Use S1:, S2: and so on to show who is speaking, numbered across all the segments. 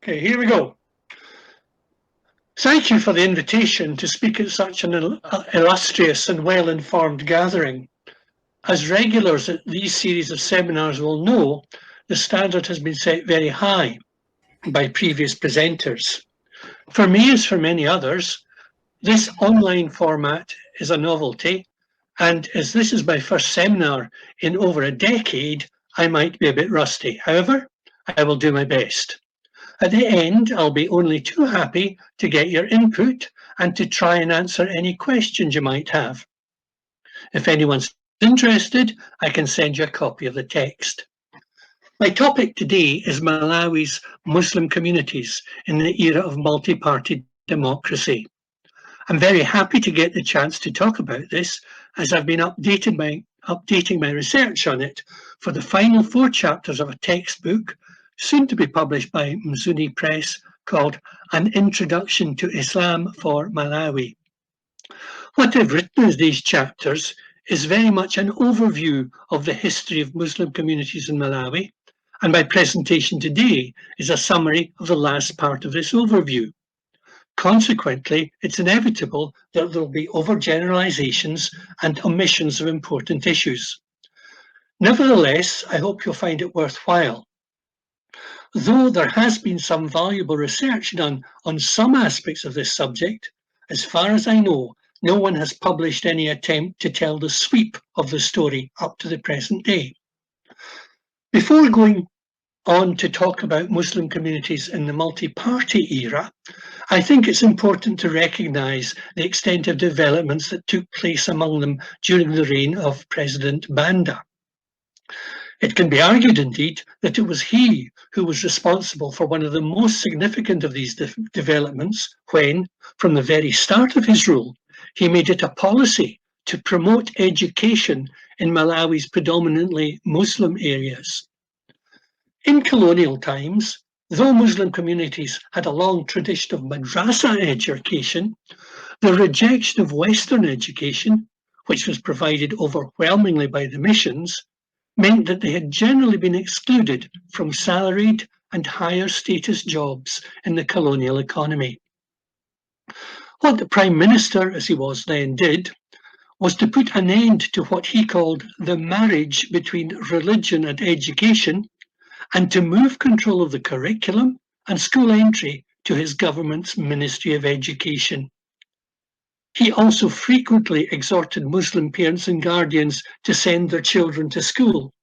S1: Okay, here we go. Thank you for the invitation to speak at such an illustrious and well-informed gathering. As regulars at these series of seminars will know, the standard has been set very high by previous presenters. For me, as for many others, this online format is a novelty, and as this is my first seminar in over a decade, I might be a bit rusty. However, I will do my best. At the end, I'll be only too happy to get your input and to try and answer any questions you might have. If anyone's interested, I can send you a copy of the text. My topic today is Malawi's Muslim communities in the era of multi-party democracy. I'm very happy to get the chance to talk about this, as I've been updating my research on it for the final 4 chapters of a textbook soon to be published by Mzuni Press called An Introduction to Islam for Malawi. What I've written as these chapters is very much an overview of the history of Muslim communities in Malawi, and my presentation today is a summary of the last part of this overview. Consequently, it's inevitable that there will be overgeneralizations and omissions of important issues. Nevertheless, I hope you'll find it worthwhile. Though there has been some valuable research done on some aspects of this subject, as far as I know, no one has published any attempt to tell the sweep of the story up to the present day. Before going on to talk about Muslim communities in the multi-party era, I think it's important to recognise the extent of developments that took place among them during the reign of President Banda. It can be argued, indeed, that it was he who was responsible for one of the most significant of these developments when, from the very start of his rule, he made it a policy to promote education in Malawi's predominantly Muslim areas. In colonial times, though Muslim communities had a long tradition of madrasa education, the rejection of Western education, which was provided overwhelmingly by the missions, meant that they had generally been excluded from salaried and higher status jobs in the colonial economy. What the Prime Minister, as he was then, did was to put an end to what he called the marriage between religion and education, and to move control of the curriculum and school entry to his government's Ministry of Education. He also frequently exhorted Muslim parents and guardians to send their children to school.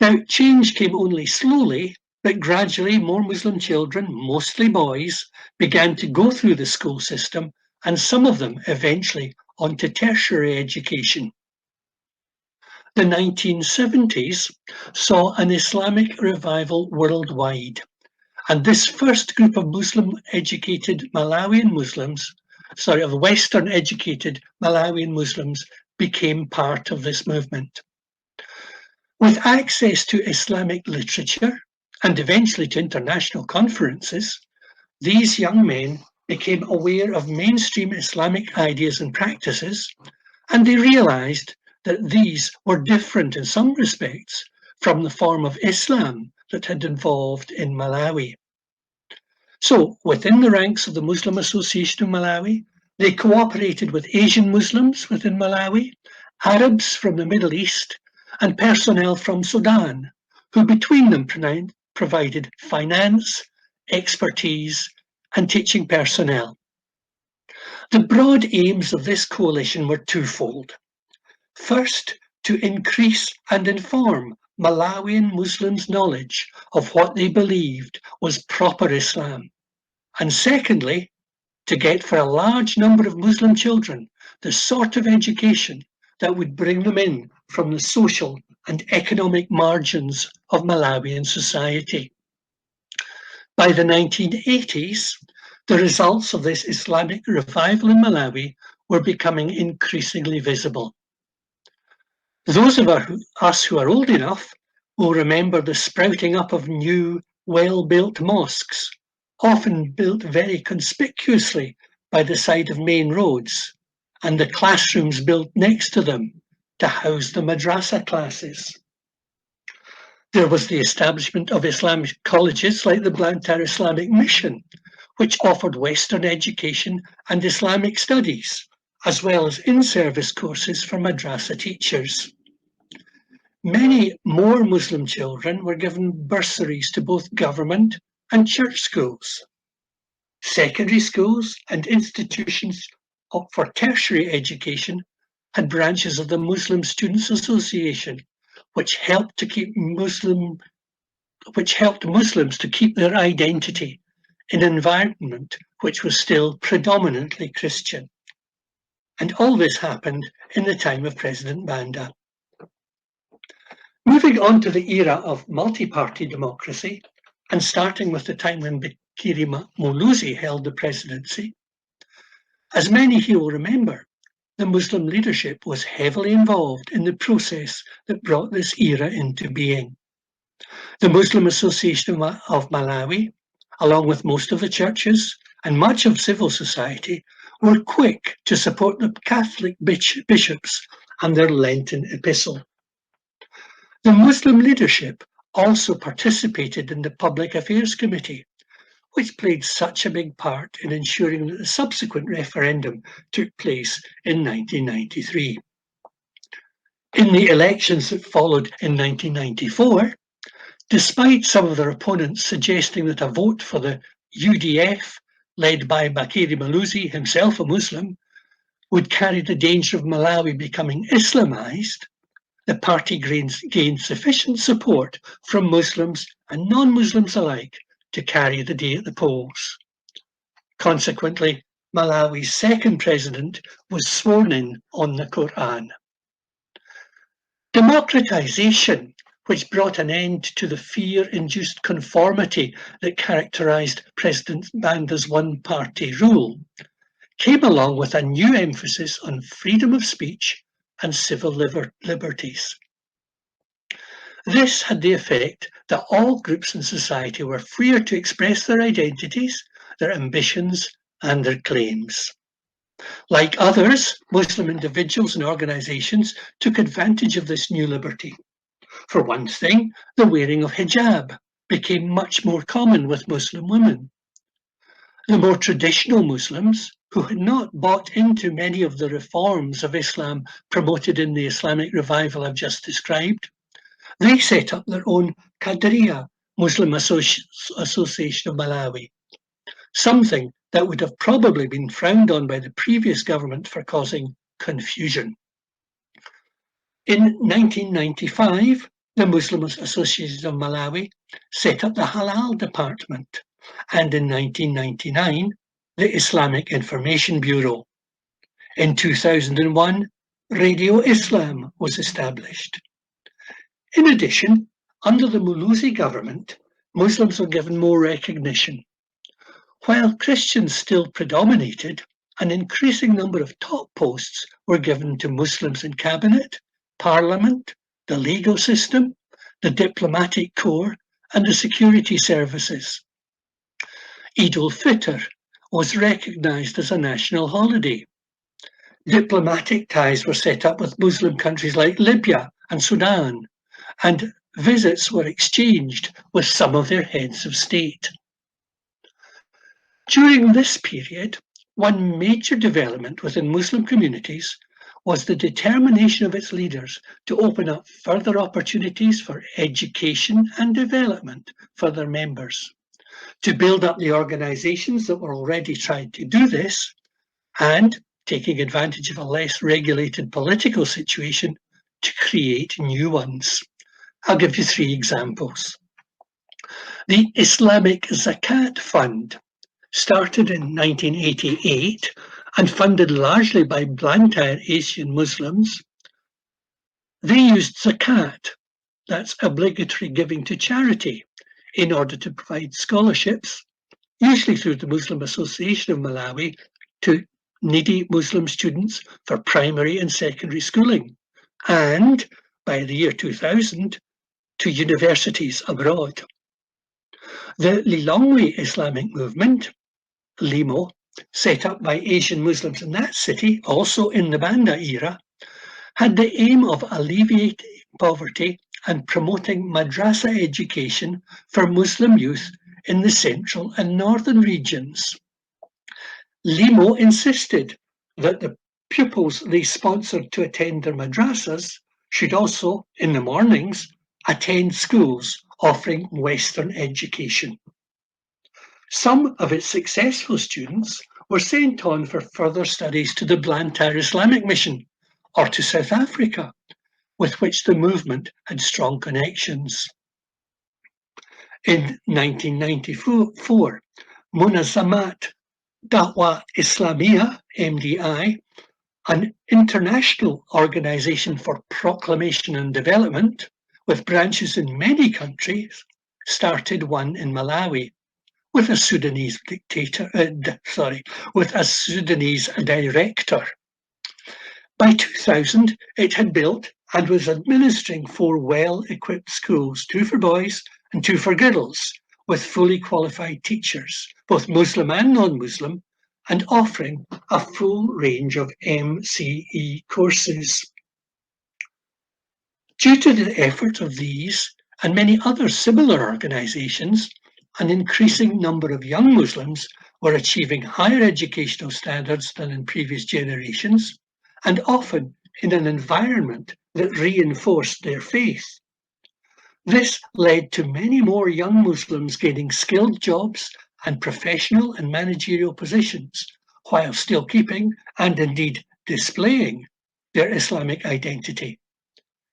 S1: Now, change came only slowly, but gradually more Muslim children, mostly boys, began to go through the school system, and some of them eventually onto tertiary education. The 1970s saw an Islamic revival worldwide, and this first group of Western-educated Malawian Muslims became part of this movement. With access to Islamic literature and eventually to international conferences, these young men became aware of mainstream Islamic ideas and practices, and they realized that these were different in some respects from the form of Islam that had evolved in Malawi. So, within the ranks of the Muslim Association of Malawi, they cooperated with Asian Muslims within Malawi, Arabs from the Middle East, and personnel from Sudan, who between them provided finance, expertise, and teaching personnel. The broad aims of this coalition were twofold. First, to increase and inform Malawian Muslims' knowledge of what they believed was proper Islam, and secondly, to get for a large number of Muslim children the sort of education that would bring them in from the social and economic margins of Malawian society. By the 1980s, the results of this Islamic revival in Malawi were becoming increasingly visible. Those of us who are old enough will remember the sprouting up of new, well-built mosques, often built very conspicuously by the side of main roads, and the classrooms built next to them to house the madrasa classes. There was the establishment of Islamic colleges like the Blantyre Islamic Mission, which offered Western education and Islamic studies, as well as in-service courses for madrasa teachers. Many more Muslim children were given bursaries to both government and church schools. Secondary schools and institutions for tertiary education had branches of the Muslim Students Association, which helped Muslims to keep their identity in an environment which was still predominantly Christian. And all this happened in the time of President Banda. Moving on to the era of multi-party democracy, and starting with the time when Bakiri Muluzi held the presidency, as many here will remember, the Muslim leadership was heavily involved in the process that brought this era into being. The Muslim Association of Malawi, along with most of the churches and much of civil society, were quick to support the Catholic bishops and their Lenten epistle. The Muslim leadership also participated in the Public Affairs Committee, which played such a big part in ensuring that the subsequent referendum took place in 1993. In the elections that followed in 1994, despite some of their opponents suggesting that a vote for the UDF, led by Bakiri Muluzi, himself a Muslim, would carry the danger of Malawi becoming Islamized, the party gained sufficient support from Muslims and non-Muslims alike to carry the day at the polls. Consequently, Malawi's second president was sworn in on the Quran. Democratization, which brought an end to the fear-induced conformity that characterized President Banda's one-party rule, came along with a new emphasis on freedom of speech and civil liberties. This had the effect that all groups in society were freer to express their identities, their ambitions, and their claims. Like others, Muslim individuals and organizations took advantage of this new liberty. For one thing, the wearing of hijab became much more common with Muslim women. The more traditional Muslims, who had not bought into many of the reforms of Islam promoted in the Islamic Revival I've just described, they set up their own Qadriya Muslim Association of Malawi, something that would have probably been frowned on by the previous government for causing confusion. In 1995, the Muslim Association of Malawi set up the Halal Department, and in 1999, the Islamic Information Bureau. In 2001, Radio Islam was established. In addition, under the Muluzi government, Muslims were given more recognition. While Christians still predominated, an increasing number of top posts were given to Muslims in cabinet, parliament, the legal system, the diplomatic corps, and the security services. Eid al-Fitr was recognized as a national holiday. Diplomatic ties were set up with Muslim countries like Libya and Sudan, and visits were exchanged with some of their heads of state. During this period, one major development within Muslim communities was the determination of its leaders to open up further opportunities for education and development for their members, to build up the organizations that were already trying to do this, and, taking advantage of a less regulated political situation, to create new ones. I'll give you 3 examples. The Islamic Zakat Fund, started in 1988 and funded largely by Blantyre Asian Muslims. They used Zakat, that's obligatory giving to charity, in order to provide scholarships, usually through the Muslim Association of Malawi, to needy Muslim students for primary and secondary schooling, and by the year 2000, to universities abroad. The Lilongwe Islamic movement, LIMO, set up by Asian Muslims in that city, also in the Banda era, had the aim of alleviating poverty and promoting madrasa education for Muslim youth in the central and northern regions. Limo insisted that the pupils they sponsored to attend their madrasas should also, in the mornings, attend schools offering Western education. Some of its successful students were sent on for further studies to the Blantyre Islamic Mission or to South Africa, with which the movement had strong connections. In 1994, Munazamat Dawah Islamiyah, MDI, an international organization for proclamation and development, with branches in many countries, started one in Malawi with a Sudanese director. By 2000, it had built and was administering 4 well-equipped schools, 2 for boys and 2 for girls, with fully qualified teachers, both Muslim and non-Muslim, and offering a full range of MCE courses. Due to the effort of these and many other similar organizations, an increasing number of young Muslims were achieving higher educational standards than in previous generations, and often in an environment that reinforced their faith. This led to many more young Muslims gaining skilled jobs and professional and managerial positions, while still keeping, and indeed displaying, their Islamic identity.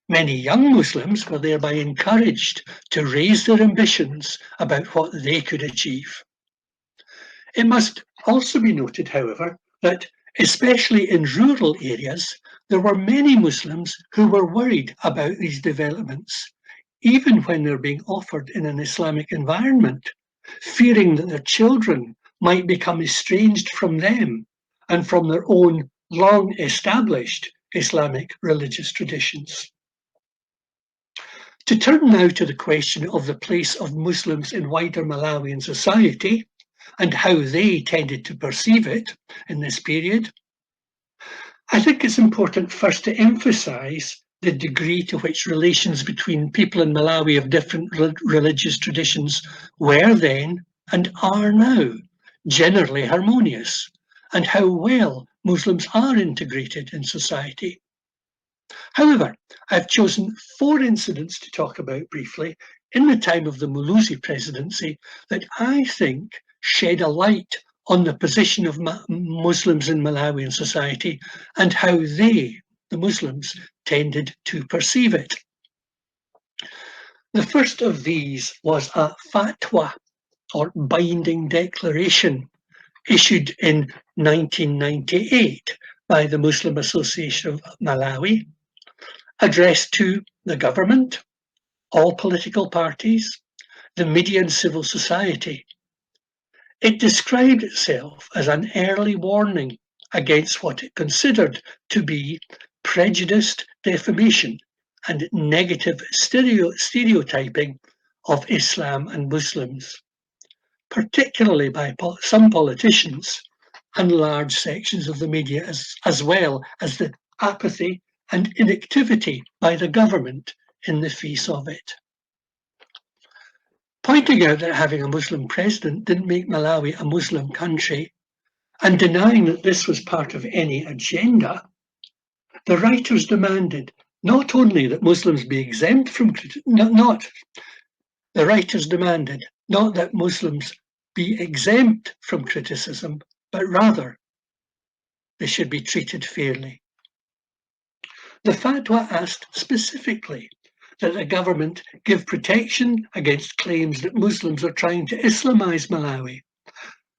S1: Many young Muslims were thereby encouraged to raise their ambitions about what they could achieve. It must also be noted, however, that especially in rural areas, there were many Muslims who were worried about these developments, even when they're being offered in an Islamic environment, fearing that their children might become estranged from them and from their own long-established Islamic religious traditions. To turn now to the question of the place of Muslims in wider Malawian society and how they tended to perceive it in this period, I think it's important first to emphasize the degree to which relations between people in Malawi of different religious traditions were then and are now generally harmonious, and how well Muslims are integrated in society. However, I've chosen 4 incidents to talk about briefly in the time of the Muluzi presidency that I think shed a light on the position of Muslims in Malawian society and how they, the Muslims, tended to perceive it. The first of these was a fatwa, or binding declaration, issued in 1998 by the Muslim Association of Malawi, addressed to the government, all political parties, the media and civil society. It described itself as an early warning against what it considered to be prejudiced defamation and negative stereotyping of Islam and Muslims, particularly by some politicians and large sections of the media, as well as the apathy and inactivity by the government in the face of it. Pointing out that having a Muslim president didn't make Malawi a Muslim country, and denying that this was part of any agenda, the writers demanded not only that Muslims be exempt from not that Muslims be exempt from criticism, but rather they should be treated fairly. The fatwa asked specifically that the government give protection against claims that Muslims are trying to Islamize Malawi,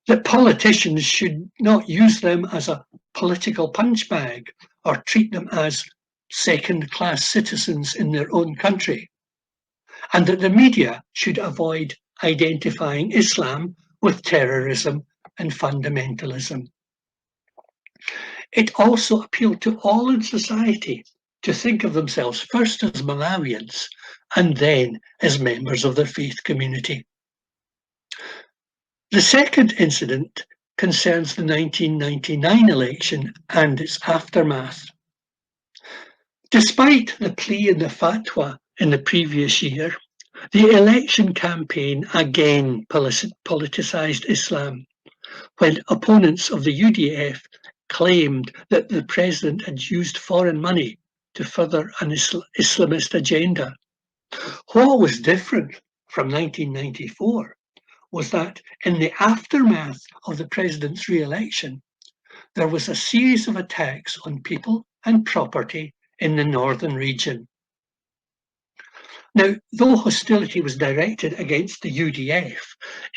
S1: that politicians should not use them as a political punch bag or treat them as second-class citizens in their own country, and that the media should avoid identifying Islam with terrorism and fundamentalism. It also appealed to all in society to think of themselves first as Malawians and then as members of their faith community. The second incident concerns the 1999 election and its aftermath. Despite the plea in the fatwa in the previous year, the election campaign again politicised Islam, when opponents of the UDF claimed that the president had used foreign money to further an Islamist agenda. What was different from 1994 was that in the aftermath of the president's re-election, there was a series of attacks on people and property in the northern region. Now, though hostility was directed against the UDF,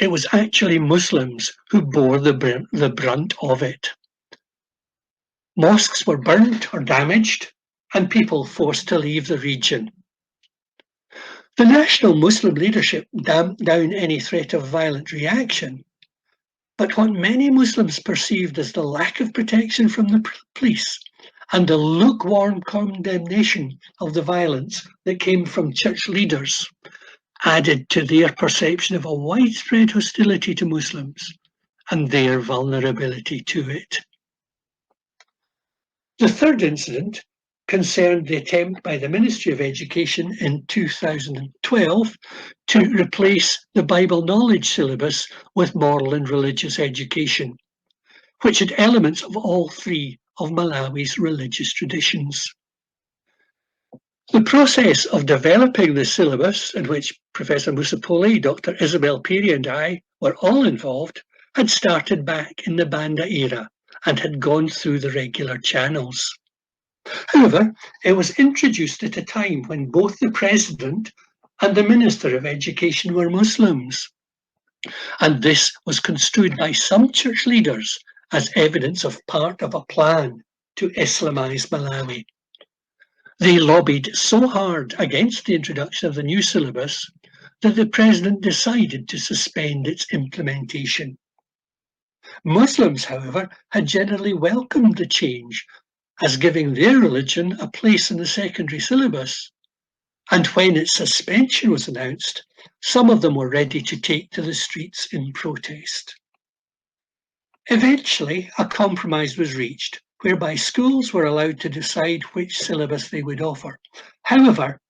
S1: it was actually Muslims who bore the brunt of it. Mosques were burnt or damaged, and people forced to leave the region. The national Muslim leadership damped down any threat of violent reaction, but what many Muslims perceived as the lack of protection from the police and the lukewarm condemnation of the violence that came from church leaders added to their perception of a widespread hostility to Muslims and their vulnerability to it. The third incident concerned the attempt by the Ministry of Education in 2012 to replace the Bible knowledge syllabus with moral and religious education, which had elements of all three of Malawi's religious traditions. The process of developing the syllabus, in which Professor Musapoli, Dr. Isabel Peary and I were all involved, had started back in the Banda era and had gone through the regular channels. However, it was introduced at a time when both the President and the Minister of Education were Muslims, and this was construed by some church leaders as evidence of part of a plan to Islamize Malawi. They lobbied so hard against the introduction of the new syllabus that the President decided to suspend its implementation. Muslims, however, had generally welcomed the change as giving their religion a place in the secondary syllabus, and when its suspension was announced, some of them were ready to take to the streets in protest. Eventually, a compromise was reached, whereby schools were allowed to decide which syllabus they would offer. However,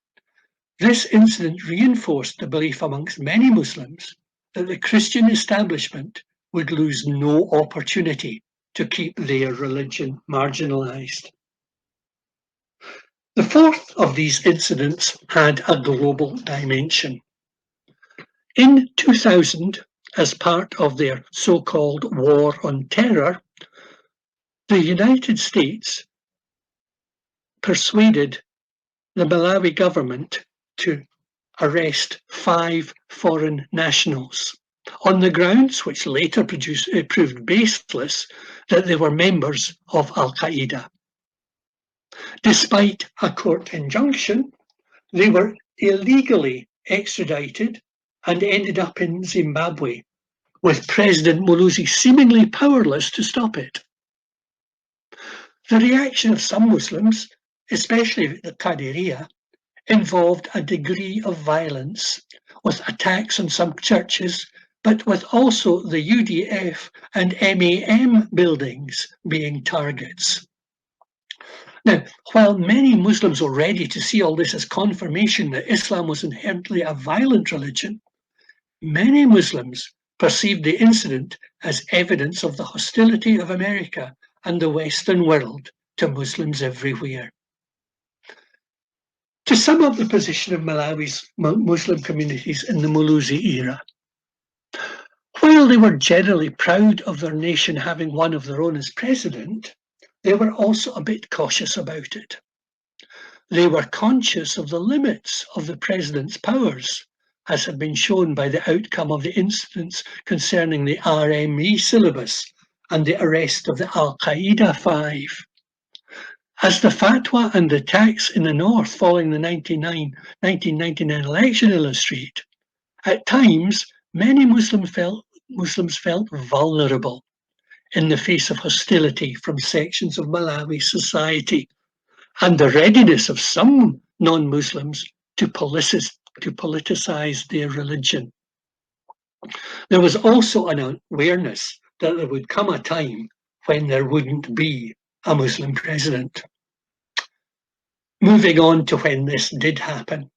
S1: this incident reinforced the belief amongst many Muslims that the Christian establishment would lose no opportunity to keep their religion marginalized. The fourth of these incidents had a global dimension. In 2000, as part of their so-called war on terror, the United States persuaded the Malawi government to arrest 5 foreign nationals on the grounds, which later proved baseless, that they were members of Al-Qaeda. Despite a court injunction, they were illegally extradited and ended up in Zimbabwe, with President Muluzi seemingly powerless to stop it. The reaction of some Muslims, especially the Qadiriya, involved a degree of violence, with attacks on some churches, but with also the UDF and MAM buildings being targets. Now, while many Muslims were ready to see all this as confirmation that Islam was inherently a violent religion, many Muslims perceived the incident as evidence of the hostility of America and the Western world to Muslims everywhere. To sum up the position of Malawi's Muslim communities in the Muluzi era, while they were generally proud of their nation having one of their own as president, they were also a bit cautious about it. They were conscious of the limits of the president's powers, as had been shown by the outcome of the incidents concerning the RME syllabus and the arrest of the Al-Qaeda 5. As the fatwa and the attacks in the north following the 1999 election illustrate, at times many Muslims felt vulnerable in the face of hostility from sections of Malawi society and the readiness of some non-Muslims to politicize their religion. There was also an awareness that there would come a time when there wouldn't be a Muslim president. Moving on to when this did happen.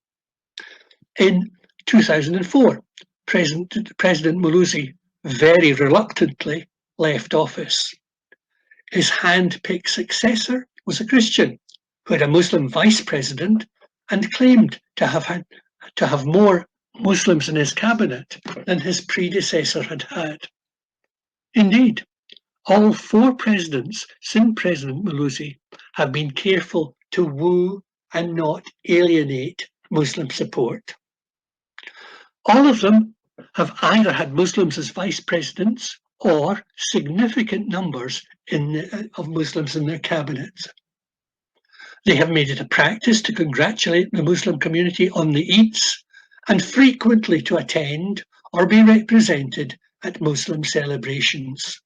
S1: In 2004, President Muluzi very reluctantly left office. His hand-picked successor was a Christian who had a Muslim vice president and claimed to have more Muslims in his cabinet than his predecessor had had. Indeed, all four presidents since President Muluzi have been careful to woo and not alienate Muslim support. All of them have either had Muslims as vice presidents or significant numbers of Muslims in their cabinets. They have made it a practice to congratulate the Muslim community on the Eids and frequently to attend or be represented at Muslim celebrations.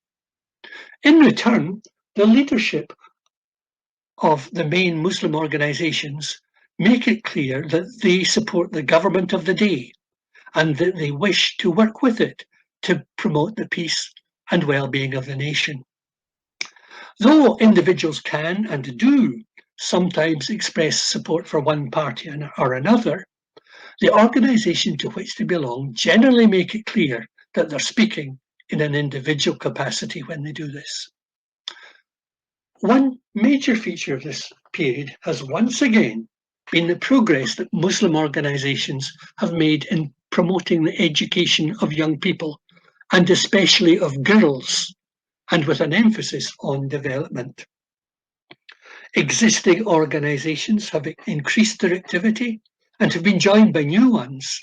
S1: In return, the leadership of the main Muslim organizations make it clear that they support the government of the day and that they wish to work with it to promote the peace and well-being of the nation. Though individuals can and do sometimes express support for one party or another, the organisation to which they belong generally make it clear that they're speaking in an individual capacity when they do this. One major feature of this period has once again been the progress that Muslim organisations have made in promoting the education of young people, and especially of girls, and with an emphasis on development. Existing organisations have increased their activity and have been joined by new ones.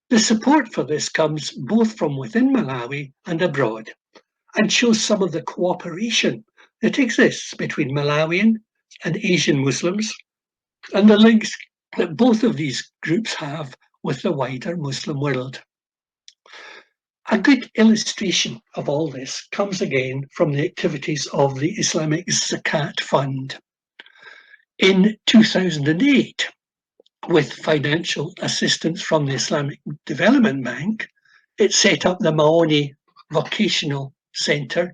S1: The support for this comes both from within Malawi and abroad, and shows some of the cooperation that exists between Malawian and Asian Muslims, and the links that both of these groups have with the wider Muslim world. A good illustration of all this comes again from the activities of the Islamic Zakat Fund. In 2008, with financial assistance from the Islamic Development Bank, it set up the Maoni Vocational Centre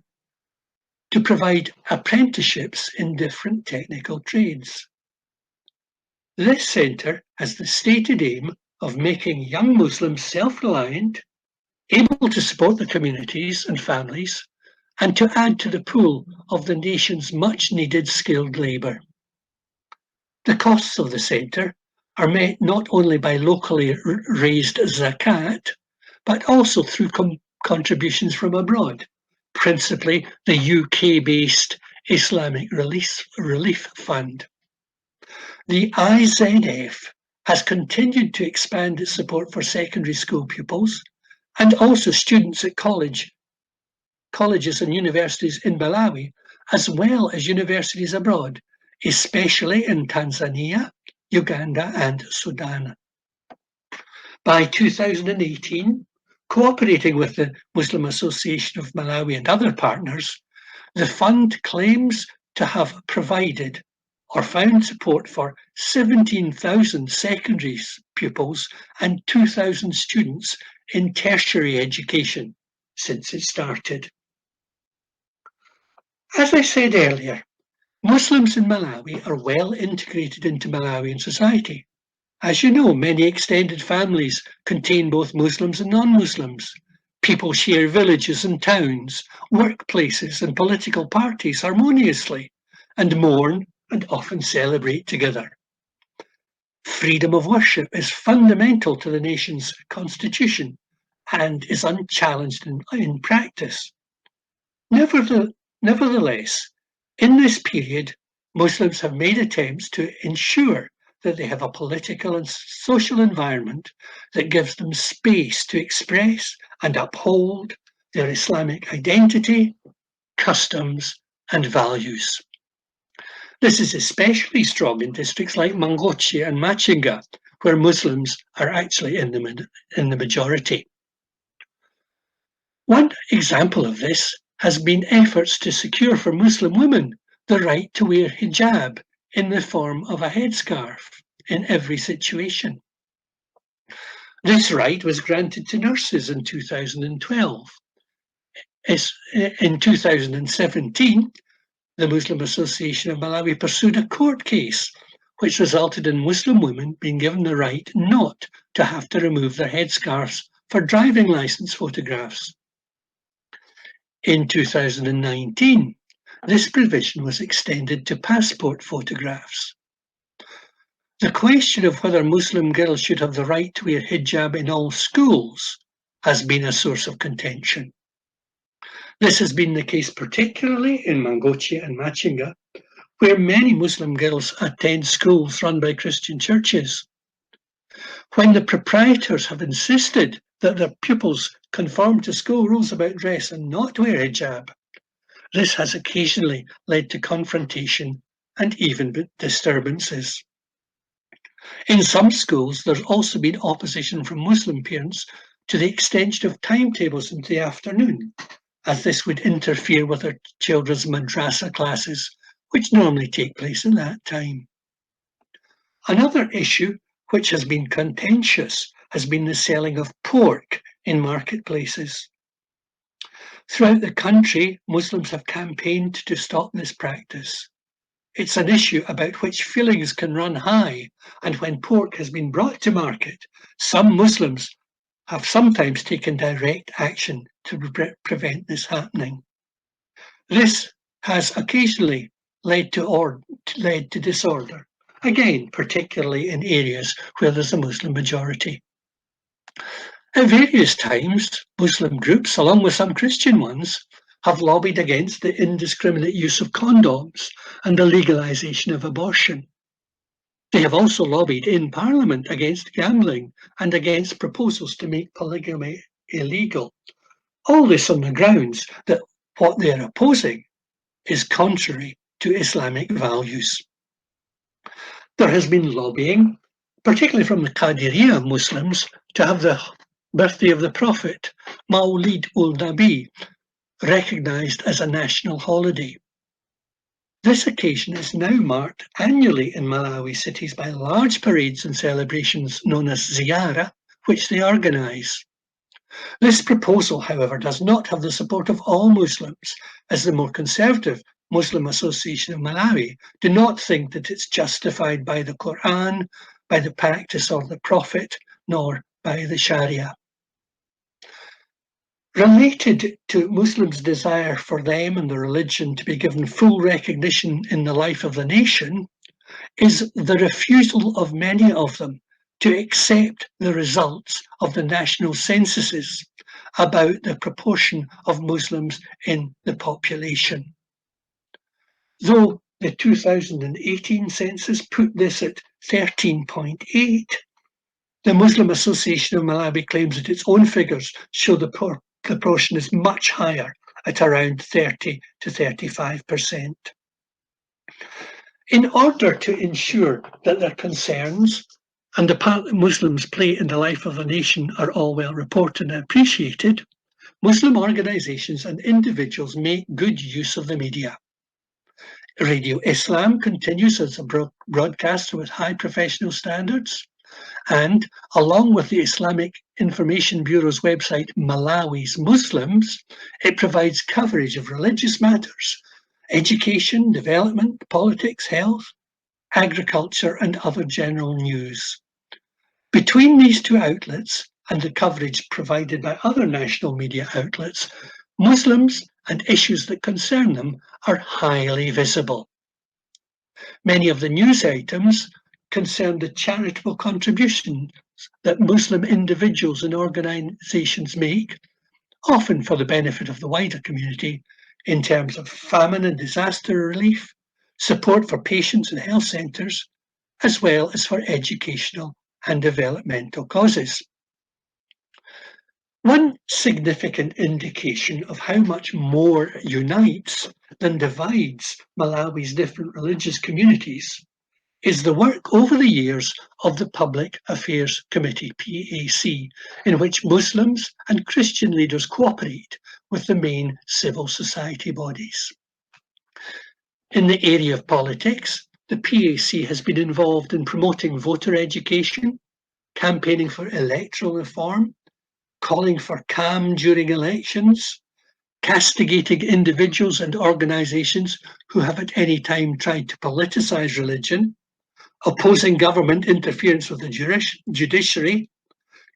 S1: to provide apprenticeships in different technical trades. This centre has the stated aim of making young Muslims self-reliant, able to support their communities and families, and to add to the pool of the nation's much-needed skilled labour. The costs of the centre are met not only by locally raised zakat, but also through contributions from abroad, principally the UK-based Islamic Relief Fund. The IZF has continued to expand its support for secondary school pupils and also students at colleges and universities in Malawi, as well as universities abroad, especially in Tanzania, Uganda, and Sudan. By 2018, cooperating with the Muslim Association of Malawi and other partners, the fund claims to have provided or found support for 17,000 secondary pupils and 2,000 students in tertiary education since it started. As I said earlier, Muslims in Malawi are well integrated into Malawian society. As you know, many extended families contain both Muslims and non-Muslims. People share villages and towns, workplaces and political parties harmoniously, and mourn and often celebrate together. Freedom of worship is fundamental to the nation's constitution and is unchallenged in practice. Nevertheless, in this period, Muslims have made attempts to ensure that they have a political and social environment that gives them space to express and uphold their Islamic identity, customs, and values. This is especially strong in districts like Mangochi and Machinga, where Muslims are actually in the majority. One example of this has been efforts to secure for Muslim women the right to wear hijab in the form of a headscarf in every situation. This right was granted to nurses in 2012. In 2017, the Muslim Association of Malawi pursued a court case which resulted in Muslim women being given the right not to have to remove their headscarves for driving licence photographs. In 2019, this provision was extended to passport photographs. The question of whether Muslim girls should have the right to wear hijab in all schools has been a source of contention. This has been the case particularly in Mangochi and Machinga, where many Muslim girls attend schools run by Christian churches. When the proprietors have insisted that their pupils conform to school rules about dress and not wear hijab, this has occasionally led to confrontation and even disturbances. In some schools, there's also been opposition from Muslim parents to the extension of timetables into the afternoon, as this would interfere with their children's madrasa classes, which normally take place at that time. Another issue which has been contentious has been the selling of pork in marketplaces. Throughout the country, Muslims have campaigned to stop this practice. It's an issue about which feelings can run high, and when pork has been brought to market, some Muslims have sometimes taken direct action to prevent this happening. This has occasionally led to disorder, again, particularly in areas where there's a Muslim majority. At various times, Muslim groups, along with some Christian ones, have lobbied against the indiscriminate use of condoms and the legalization of abortion. They have also lobbied in Parliament against gambling and against proposals to make polygamy illegal. All this on the grounds that what they are opposing is contrary to Islamic values. There has been lobbying, particularly from the Qadiriyya Muslims, to have the birthday of the Prophet, Mawlid ul-Nabi, recognised as a national holiday. This occasion is now marked annually in Malawi cities by large parades and celebrations known as Ziyara, which they organise. This proposal, however, does not have the support of all Muslims, as the more conservative Muslim Association of Malawi do not think that it's justified by the Quran, by the practice of the Prophet, nor by the Sharia. Related to Muslims' desire for them and their religion to be given full recognition in the life of the nation is the refusal of many of them to accept the results of the national censuses about the proportion of Muslims in the population. Though the 2018 census put this at 13.8, the Muslim Association of Malawi claims that its own figures show the proportion is much higher at around 30 to 35%. In order to ensure that their concerns and the part that Muslims play in the life of the nation are all well reported and appreciated, Muslim organisations and individuals make good use of the media. Radio Islam continues as a broadcaster with high professional standards, and along with the Islamic Information Bureau's website Malawi's Muslims, it provides coverage of religious matters, education, development, politics, health, agriculture, and other general news. Between these two outlets and the coverage provided by other national media outlets, Muslims and issues that concern them are highly visible. Many of the news items concern the charitable contributions that Muslim individuals and organisations make, often for the benefit of the wider community, in terms of famine and disaster relief, support for patients in health centres, as well as for educational and developmental causes. One significant indication of how much more unites than divides Malawi's different religious communities is the work over the years of the Public Affairs Committee, PAC, in which Muslims and Christian leaders cooperate with the main civil society bodies. In the area of politics, the PAC has been involved in promoting voter education, campaigning for electoral reform, calling for calm during elections, castigating individuals and organisations who have at any time tried to politicise religion, opposing government interference with the judiciary,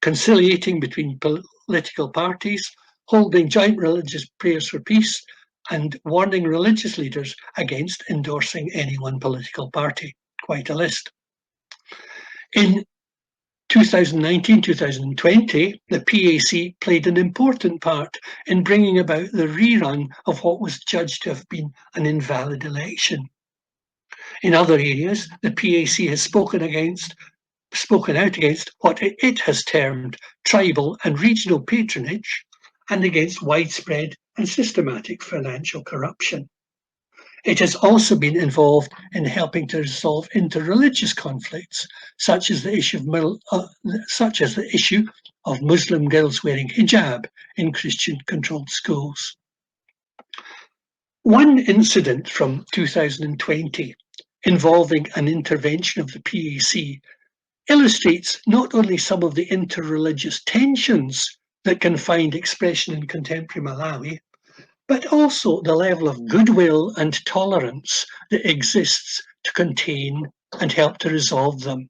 S1: conciliating between political parties, holding joint religious prayers for peace, and warning religious leaders against endorsing any one political party. Quite a list. In 2019-2020, the PAC played an important part in bringing about the rerun of what was judged to have been an invalid election. In other areas, the PAC has spoken out against what it has termed tribal and regional patronage and against widespread and systematic financial corruption. It has also been involved in helping to resolve interreligious conflicts, such as the issue of Muslim girls wearing hijab in Christian-controlled schools. One incident from 2020 involving an intervention of the PAC illustrates not only some of the interreligious tensions that can find expression in contemporary Malawi, but also the level of goodwill and tolerance that exists to contain and help to resolve them.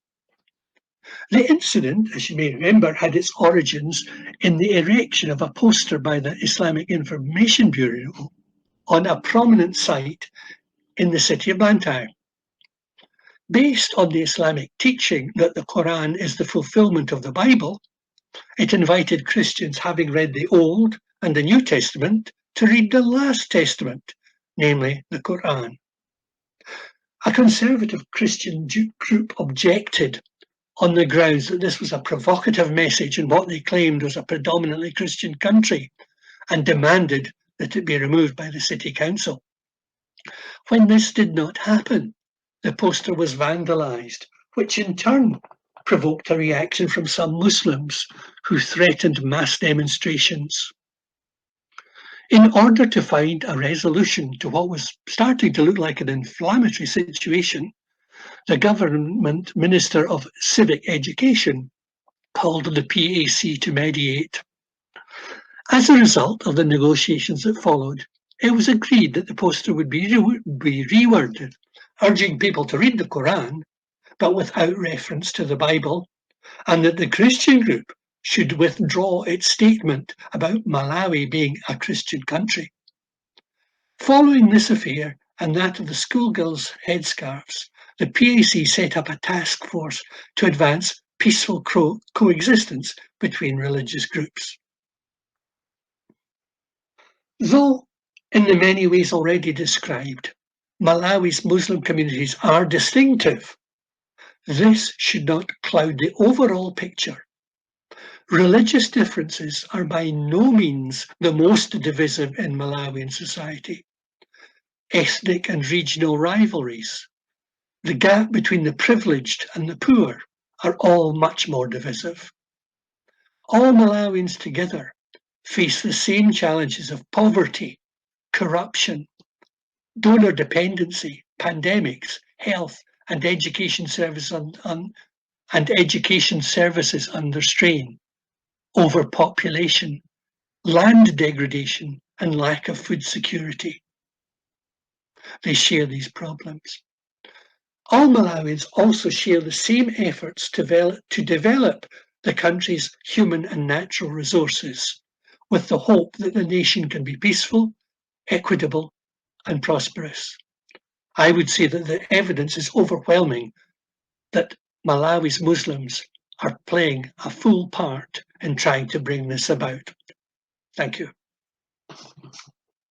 S1: The incident, as you may remember, had its origins in the erection of a poster by the Islamic Information Bureau on a prominent site in the city of Blantyre. Based on the Islamic teaching that the Quran is the fulfillment of the Bible, it invited Christians having read the Old and the New Testament to read the Last Testament, namely the Quran. A conservative Christian group objected on the grounds that this was a provocative message in what they claimed was a predominantly Christian country and demanded that it be removed by the city council. When this did not happen, the poster was vandalized, which in turn provoked a reaction from some Muslims who threatened mass demonstrations. In order to find a resolution to what was starting to look like an inflammatory situation, the government Minister of Civic Education called on the PAC to mediate. As a result of the negotiations that followed, it was agreed that the poster would be reworded, urging people to read the Quran, but without reference to the Bible, and that the Christian group should withdraw its statement about Malawi being a Christian country. Following this affair and that of the schoolgirls' headscarves, the PAC set up a task force to advance peaceful coexistence between religious groups. Though, in the many ways already described, Malawi's Muslim communities are distinctive, this should not cloud the overall picture. Religious differences are by no means the most divisive in Malawian society. Ethnic and regional rivalries, the gap between the privileged and the poor are all much more divisive. All Malawians together face the same challenges of poverty, corruption, donor dependency, pandemics, health and education services under strain, overpopulation, land degradation and lack of food security. They share these problems. All Malawians also share the same efforts to develop the country's human and natural resources, with the hope that the nation can be peaceful, equitable, and prosperous. I would say that the evidence is overwhelming that Malawi's Muslims are playing a full part in trying to bring this about. Thank you.